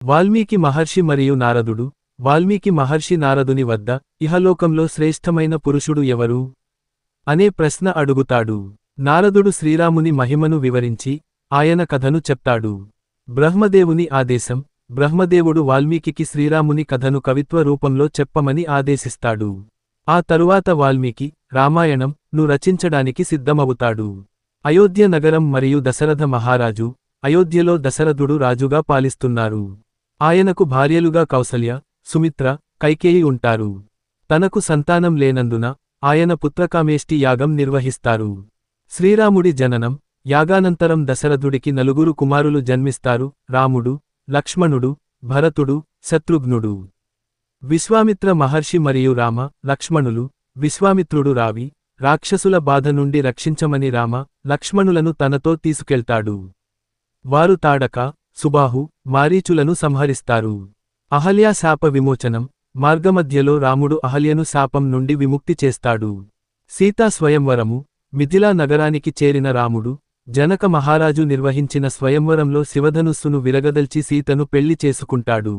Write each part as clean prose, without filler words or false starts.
వాల్మీకి మహర్షి మరియు నారదుడు. వాల్మీకి మహర్షి నారదుని వద్ద ఇహలోకంలో శ్రేష్టమైన పురుషుడు ఎవరు అనే ప్రశ్న అడుగుతాడు. నారదుడు శ్రీరాముని మహిమను వివరించి ఆయన కథను చెప్తాడు. బ్రహ్మదేవుని ఆదేశం. బ్రహ్మదేవుడు వాల్మీకికి శ్రీరాముని కథను కవిత్వ రూపంలో చెప్పమని ఆదేశిస్తాడు. ఆ తరువాత వాల్మీకి రామాయణం ను రచించడానికి సిద్ధమవుతాడు. అయోధ్య నగరం మరియు దశరథ మహారాజు. అయోధ్యలో దశరథుడు రాజుగా పాలిస్తున్నారు. ఆయనకు భార్యలుగా కౌసల్య, సుమిత్ర, కైకేయి ఉంటారు. తనకు సంతానం లేనందున ఆయన పుత్రకామేష్టి యాగం నిర్వహిస్తారు. శ్రీరాముడి జననం. యాగానంతరం దశరథుడికి 4 కుమారులు జన్మిస్తారు: రాముడు, లక్ష్మణుడు, భరతుడు, శత్రుఘ్నుడు. విశ్వామిత్ర మహర్షి మరియు రామ, లక్ష్మణులు. విశ్వామిత్రుడు రావి, రాక్షసుల బాధ నుండి రక్షించమని రామ, లక్ష్మణులను తనతో తీసుకెళ్తాడు. వారు తాడక, సుబాహు, మారీచులను సంహరిస్తారు. అహల్యా శాప విమోచనం. మార్గమధ్యలో రాముడు అహల్యను శాపం నుండి విముక్తి చేస్తాడు. సీతా స్వయంవరము. మిథిలా నగరానికి చేరిన రాముడు, జనక మహారాజు నిర్వహించిన స్వయంవరంలో శివధనుస్సును విరగదల్చి సీతను పెళ్లి చేసుకుంటాడు.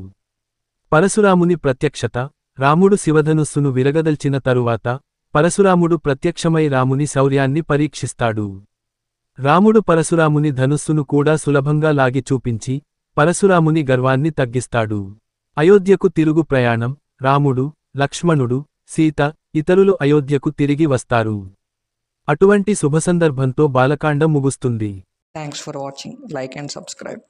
పరశురాముని ప్రత్యక్షత. రాముడు శివధనుస్సును విరగదల్చిన తరువాత పరశురాముడు ప్రత్యక్షమై రాముని శౌర్యాన్ని పరీక్షిస్తాడు. రాముడు పరశురాముని ధనుస్సును కూడా సులభంగా లాగి చూపించి పరశురాముని గర్వాన్ని తగ్గిస్తాడు. అయోధ్యకు తిరుగు ప్రయాణం. రాముడు, లక్ష్మణుడు, సీత, ఇతరులు అయోధ్యకు తిరిగి వస్తారు. అటువంటి శుభసందర్భంతో బాలకాండం ముగుస్తుంది. Thanks for watching. Like and subscribe.